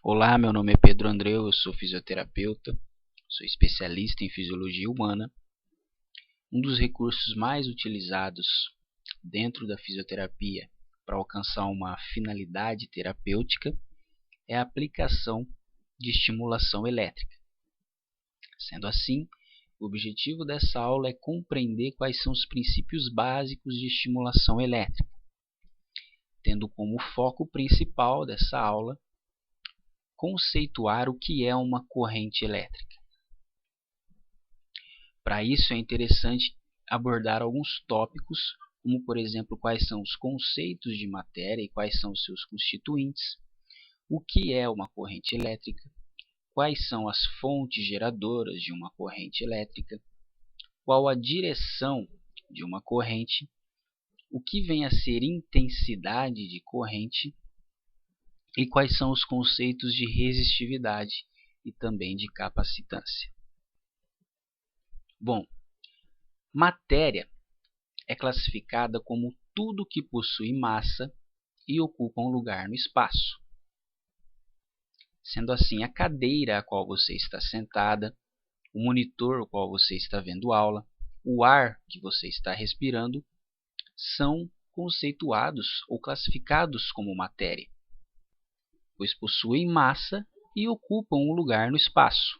Olá, meu nome é Pedro Andreu, eu sou fisioterapeuta, sou especialista em fisiologia humana. Um dos recursos mais utilizados dentro da fisioterapia para alcançar uma finalidade terapêutica é a aplicação de estimulação elétrica. Sendo assim, o objetivo dessa aula é compreender quais são os princípios básicos de estimulação elétrica, tendo como foco principal dessa aula conceituar o que é uma corrente elétrica. Para isso é interessante abordar alguns tópicos, como por exemplo, quais são os conceitos de matéria e quais são os seus constituintes, o que é uma corrente elétrica, quais são as fontes geradoras de uma corrente elétrica, qual a direção de uma corrente, o que vem a ser intensidade de corrente e quais são os conceitos de resistividade e também de capacitância. Bom, matéria é classificada como tudo que possui massa e ocupa um lugar no espaço. Sendo assim, a cadeira a qual você está sentada, o monitor ao qual você está vendo aula, o ar que você está respirando, são conceituados ou classificados como matéria, pois possuem massa e ocupam um lugar no espaço.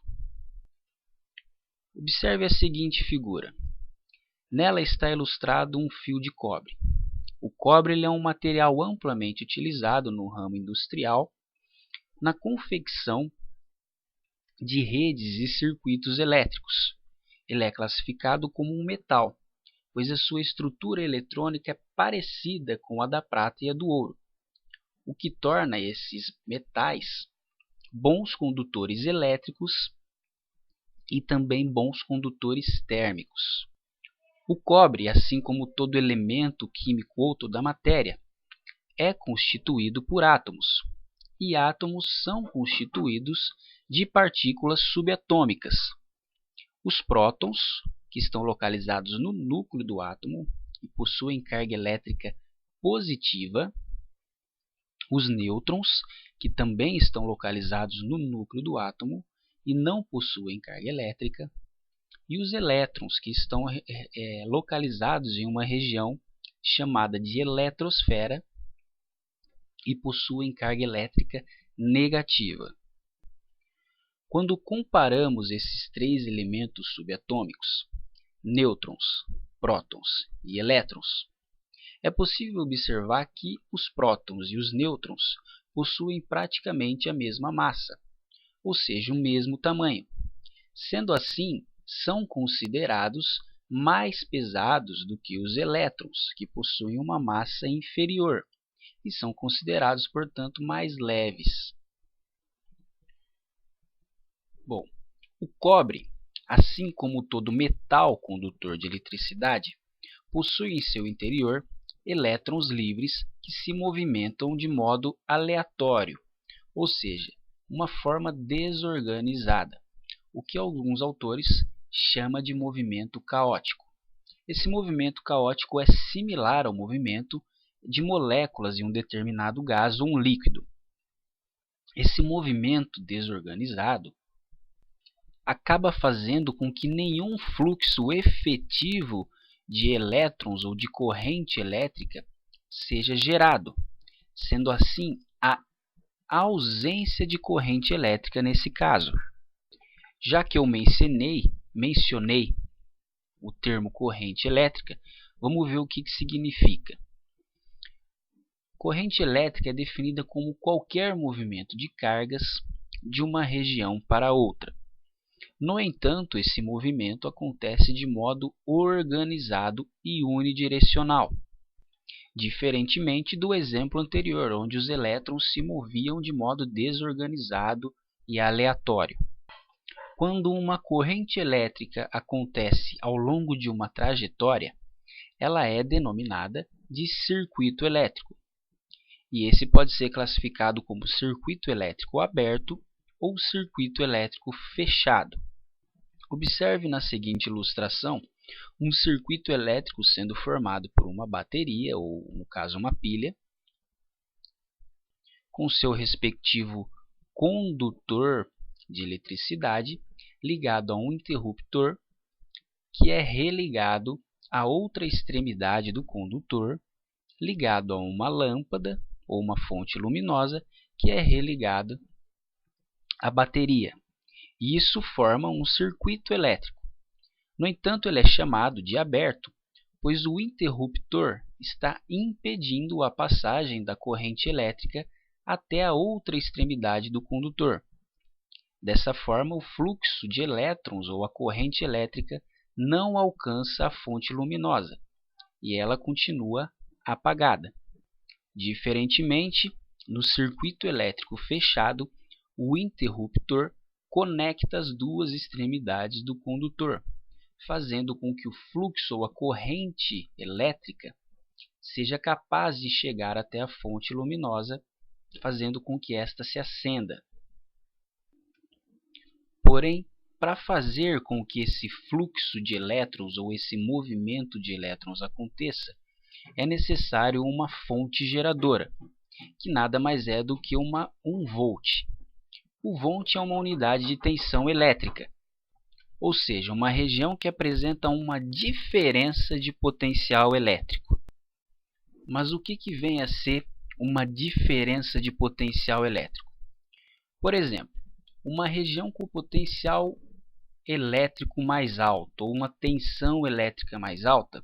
Observe a seguinte figura. Nela está ilustrado um fio de cobre. O cobre é um material amplamente utilizado no ramo industrial na confecção de redes e circuitos elétricos. Ele é classificado como um metal, pois a sua estrutura eletrônica é parecida com a da prata e a do ouro, o que torna esses metais bons condutores elétricos e também bons condutores térmicos. O cobre, assim como todo elemento químico ou toda matéria, é constituído por átomos, e átomos são constituídos de partículas subatômicas. Os prótons, que estão localizados no núcleo do átomo e possuem carga elétrica positiva, os nêutrons, que também estão localizados no núcleo do átomo e não possuem carga elétrica, e os elétrons, que estão localizados em uma região chamada de eletrosfera e possuem carga elétrica negativa. Quando comparamos esses três elementos subatômicos, nêutrons, prótons e elétrons, é possível observar que os prótons e os nêutrons possuem praticamente a mesma massa, ou seja, o mesmo tamanho. Sendo assim, são considerados mais pesados do que os elétrons, que possuem uma massa inferior, e são considerados, portanto, mais leves. Bom, o cobre, assim como todo metal condutor de eletricidade, possui em seu interior elétrons livres que se movimentam de modo aleatório, ou seja, uma forma desorganizada, o que alguns autores chamam de movimento caótico. Esse movimento caótico é similar ao movimento de moléculas em um determinado gás ou um líquido. Esse movimento desorganizado acaba fazendo com que nenhum fluxo efetivo de elétrons ou de corrente elétrica seja gerado, sendo assim a ausência de corrente elétrica nesse caso. Já que eu mencionei o termo corrente elétrica, vamos ver o que significa. Corrente elétrica é definida como qualquer movimento de cargas de uma região para outra. No entanto, esse movimento acontece de modo organizado e unidirecional, diferentemente do exemplo anterior, onde os elétrons se moviam de modo desorganizado e aleatório. Quando uma corrente elétrica acontece ao longo de uma trajetória, ela é denominada de circuito elétrico. E esse pode ser classificado como circuito elétrico aberto ou circuito elétrico fechado. Observe na seguinte ilustração um circuito elétrico sendo formado por uma bateria, ou no caso uma pilha, com seu respectivo condutor de eletricidade ligado a um interruptor que é religado a outra extremidade do condutor ligado a uma lâmpada ou uma fonte luminosa que é religado à bateria. E isso forma um circuito elétrico. No entanto, ele é chamado de aberto, pois o interruptor está impedindo a passagem da corrente elétrica até a outra extremidade do condutor. Dessa forma, o fluxo de elétrons ou a corrente elétrica não alcança a fonte luminosa e ela continua apagada. Diferentemente, no circuito elétrico fechado, o interruptor conecta as duas extremidades do condutor, fazendo com que o fluxo ou a corrente elétrica seja capaz de chegar até a fonte luminosa, fazendo com que esta se acenda. Porém, para fazer com que esse fluxo de elétrons ou esse movimento de elétrons aconteça, é necessário uma fonte geradora, que nada mais é do que 1 volt. O volt é uma unidade de tensão elétrica, ou seja, uma região que apresenta uma diferença de potencial elétrico. Mas o que vem a ser uma diferença de potencial elétrico? Por exemplo, uma região com potencial elétrico mais alto ou uma tensão elétrica mais alta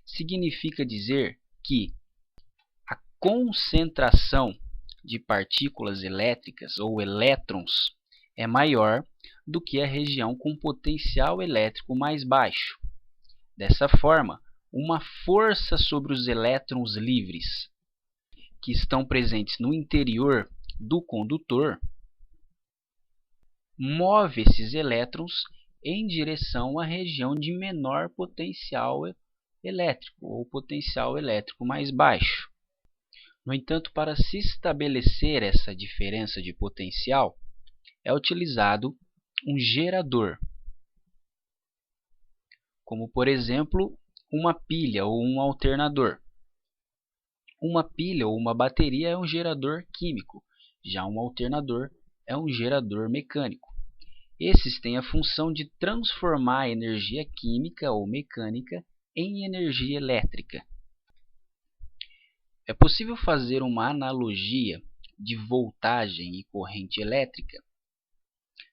significa dizer que a concentração de partículas elétricas ou elétrons é maior do que a região com potencial elétrico mais baixo. Dessa forma, uma força sobre os elétrons livres que estão presentes no interior do condutor move esses elétrons em direção à região de menor potencial elétrico ou potencial elétrico mais baixo. No entanto, para se estabelecer essa diferença de potencial, é utilizado um gerador, como por exemplo uma pilha ou um alternador. Uma pilha ou uma bateria é um gerador químico, já um alternador é um gerador mecânico. Esses têm a função de transformar a energia química ou mecânica em energia elétrica. É possível fazer uma analogia de voltagem e corrente elétrica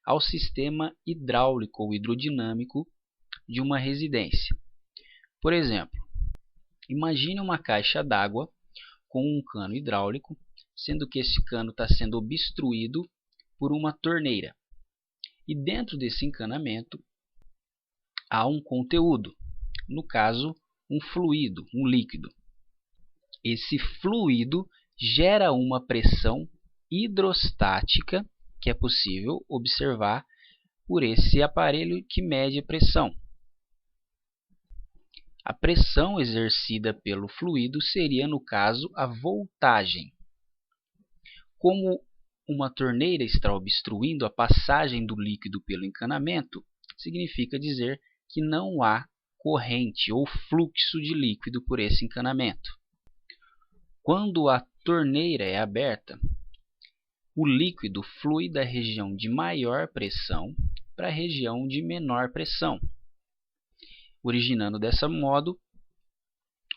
ao sistema hidráulico ou hidrodinâmico de uma residência. Por exemplo, imagine uma caixa d'água com um cano hidráulico, sendo que esse cano está sendo obstruído por uma torneira. E dentro desse encanamento há um conteúdo, no caso, um fluido, um líquido. Esse fluido gera uma pressão hidrostática que é possível observar por esse aparelho que mede a pressão. A pressão exercida pelo fluido seria, no caso, a voltagem. Como uma torneira está obstruindo a passagem do líquido pelo encanamento, significa dizer que não há corrente ou fluxo de líquido por esse encanamento. Quando a torneira é aberta, o líquido flui da região de maior pressão para a região de menor pressão, originando dessa modo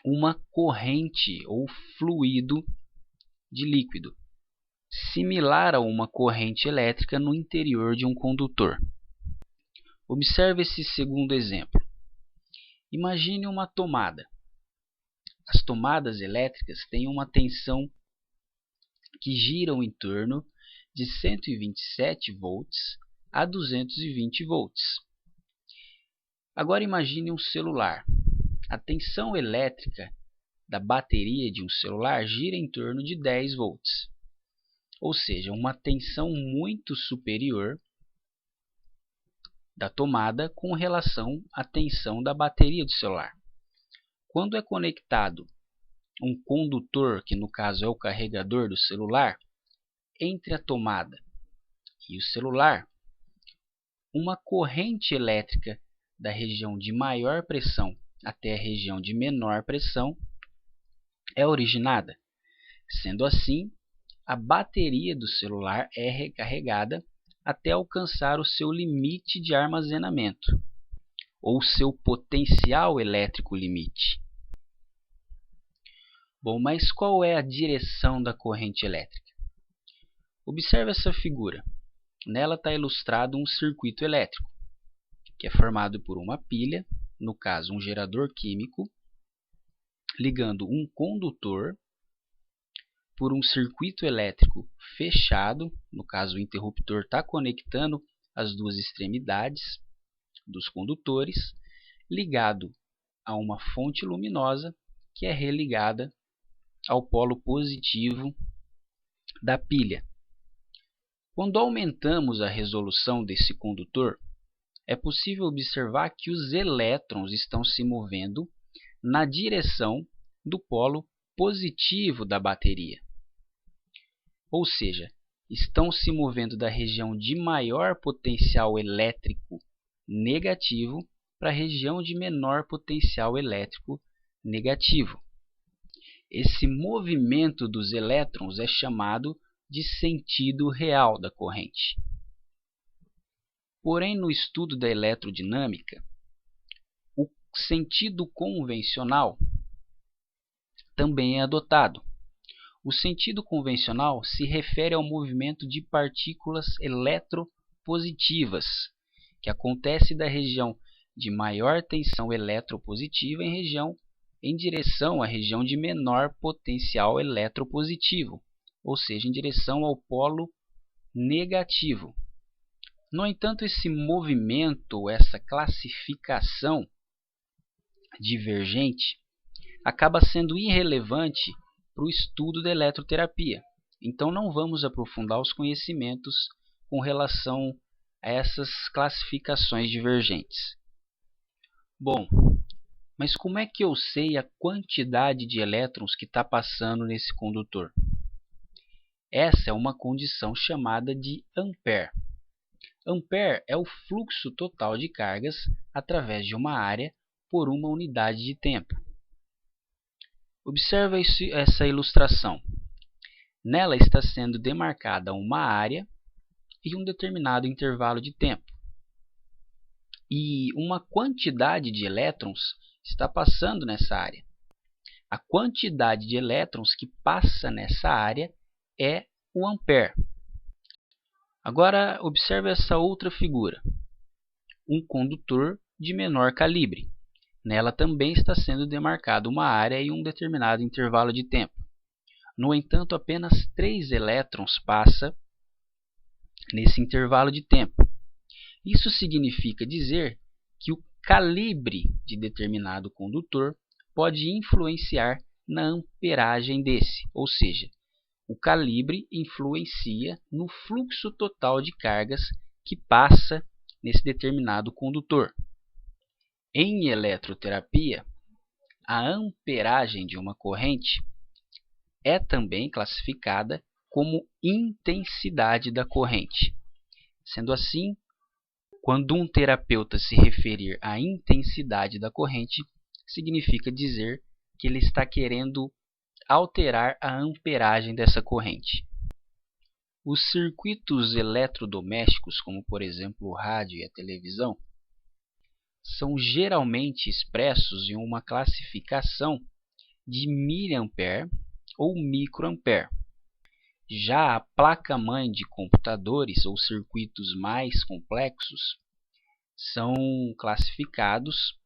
uma corrente ou fluido de líquido, similar a uma corrente elétrica no interior de um condutor. Observe esse segundo exemplo. Imagine uma tomada. As tomadas elétricas têm uma tensão que giram em torno de 127 volts a 220 volts. Agora imagine um celular. A tensão elétrica da bateria de um celular gira em torno de 10 volts, ou seja, uma tensão muito superior da tomada com relação à tensão da bateria do celular. Quando é conectado um condutor, que no caso é o carregador do celular, entre a tomada e o celular, uma corrente elétrica da região de maior pressão até a região de menor pressão é originada. Sendo assim, a bateria do celular é recarregada até alcançar o seu limite de armazenamento, ou seu potencial elétrico limite. Bom, mas qual é a direção da corrente elétrica? Observe essa figura. Nela está ilustrado um circuito elétrico, que é formado por uma pilha, no caso um gerador químico, ligando um condutor por um circuito elétrico fechado, no caso o interruptor está conectando as duas extremidades dos condutores, ligado a uma fonte luminosa que é religada ao polo positivo da pilha. Quando aumentamos a resolução desse condutor, é possível observar que os elétrons estão se movendo na direção do polo positivo da bateria. Ou seja, estão se movendo da região de maior potencial elétrico negativo para a região de menor potencial elétrico negativo. Esse movimento dos elétrons é chamado de sentido real da corrente. Porém, no estudo da eletrodinâmica, o sentido convencional também é adotado. O sentido convencional se refere ao movimento de partículas eletropositivas, que acontece da região de maior tensão eletropositiva em direção à região de menor potencial eletropositivo, ou seja, em direção ao polo negativo. No entanto, esse movimento, essa classificação divergente, acaba sendo irrelevante para o estudo da eletroterapia. Então, não vamos aprofundar os conhecimentos com relação a essas classificações divergentes. Bom, mas como é que eu sei a quantidade de elétrons que está passando nesse condutor? Essa é uma condição chamada de ampere. Ampere é o fluxo total de cargas através de uma área por uma unidade de tempo. Observe essa ilustração. Nela está sendo demarcada uma área e um determinado intervalo de tempo. E uma quantidade de elétrons está passando nessa área. A quantidade de elétrons que passa nessa área é o ampere. Agora, observe essa outra figura. Um condutor de menor calibre. Nela também está sendo demarcada uma área e um determinado intervalo de tempo. No entanto, apenas 3 elétrons passam nesse intervalo de tempo. Isso significa dizer que o calibre de determinado condutor pode influenciar na amperagem desse, ou seja, o calibre influencia no fluxo total de cargas que passa nesse determinado condutor. Em eletroterapia, a amperagem de uma corrente é também classificada como intensidade da corrente. Sendo assim, quando um terapeuta se referir à intensidade da corrente, significa dizer que ele está querendo alterar a amperagem dessa corrente. Os circuitos eletrodomésticos, como por exemplo o rádio e a televisão, são geralmente expressos em uma classificação de miliampere ou microampere. Já a placa-mãe de computadores ou circuitos mais complexos são classificados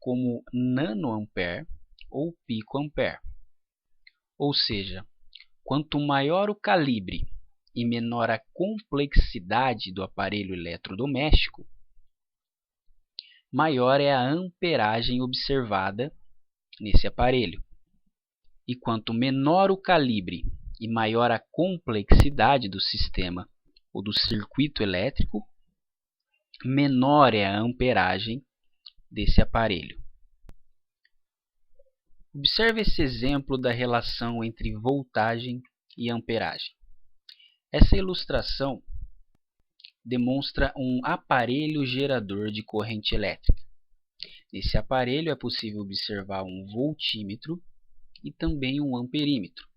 como nanoampere ou picoampere. Ou seja, quanto maior o calibre e menor a complexidade do aparelho eletrodoméstico, maior é a amperagem observada nesse aparelho. E quanto menor o calibre e maior a complexidade do sistema ou do circuito elétrico, menor é a amperagem desse aparelho. Observe esse exemplo da relação entre voltagem e amperagem. Essa ilustração demonstra um aparelho gerador de corrente elétrica. Nesse aparelho é possível observar um voltímetro e também um amperímetro.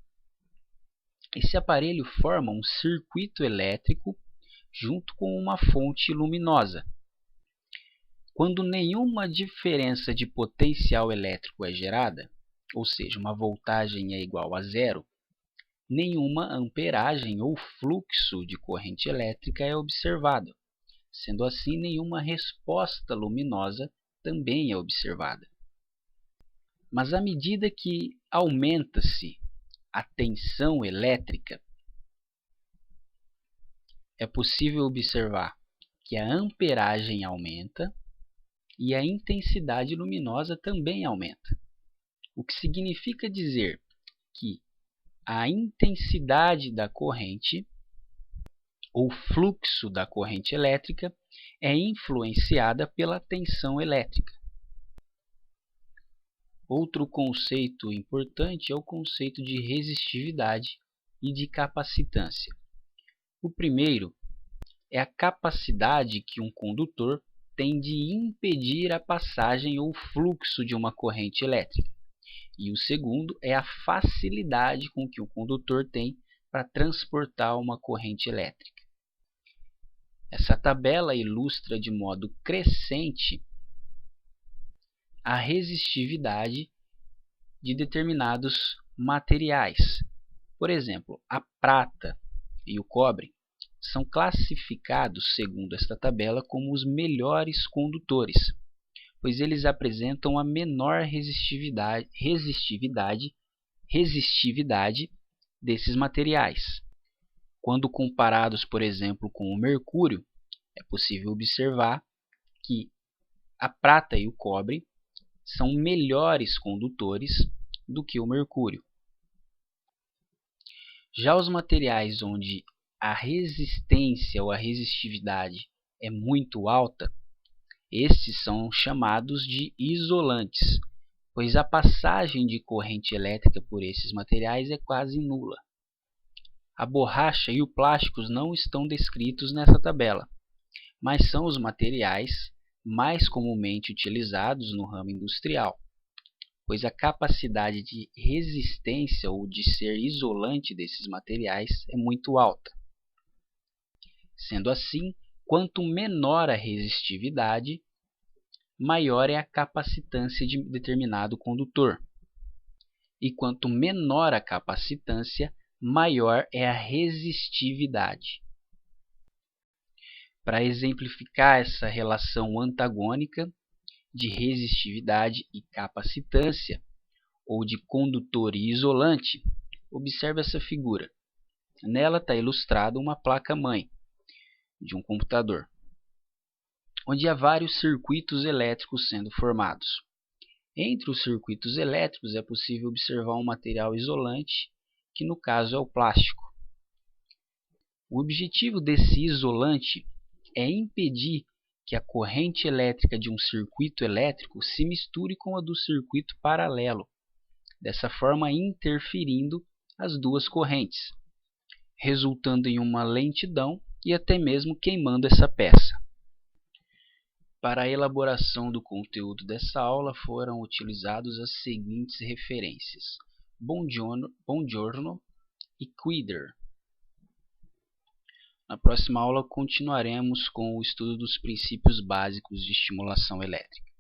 Esse aparelho forma um circuito elétrico junto com uma fonte luminosa. Quando nenhuma diferença de potencial elétrico é gerada, ou seja, uma voltagem é igual a zero, nenhuma amperagem ou fluxo de corrente elétrica é observado. Sendo assim, nenhuma resposta luminosa também é observada. Mas à medida que aumenta-se a tensão elétrica, é possível observar que a amperagem aumenta e a intensidade luminosa também aumenta. O que significa dizer que a intensidade da corrente ou fluxo da corrente elétrica é influenciada pela tensão elétrica. Outro conceito importante é o conceito de resistividade e de capacitância. O primeiro é a capacidade que um condutor tem de impedir a passagem ou fluxo de uma corrente elétrica. E o segundo é a facilidade com que o condutor tem para transportar uma corrente elétrica. Essa tabela ilustra de modo crescente a resistividade de determinados materiais. Por exemplo, a prata e o cobre são classificados, segundo esta tabela, como os melhores condutores, pois eles apresentam a menor resistividade desses materiais. Quando comparados, por exemplo, com o mercúrio, é possível observar que a prata e o cobre são melhores condutores do que o mercúrio. Já os materiais onde a resistência ou a resistividade é muito alta, estes são chamados de isolantes, pois a passagem de corrente elétrica por esses materiais é quase nula. A borracha e o plástico não estão descritos nessa tabela, mas são os materiais mais comumente utilizados no ramo industrial, pois a capacidade de resistência ou de ser isolante desses materiais é muito alta. Sendo assim, quanto menor a resistividade, maior é a capacitância de determinado condutor. E quanto menor a capacitância, maior é a resistividade. Para exemplificar essa relação antagônica de resistividade e capacitância, ou de condutor e isolante, observe essa figura. Nela está ilustrada uma placa-mãe de um computador, onde há vários circuitos elétricos sendo formados. Entre os circuitos elétricos é possível observar um material isolante, que no caso é o plástico. O objetivo desse isolante é impedir que a corrente elétrica de um circuito elétrico se misture com a do circuito paralelo, dessa forma interferindo as duas correntes, resultando em uma lentidão e até mesmo queimando essa peça. Para a elaboração do conteúdo dessa aula foram utilizadas as seguintes referências: Bongiorno e Quider. Na próxima aula continuaremos com o estudo dos princípios básicos de estimulação elétrica.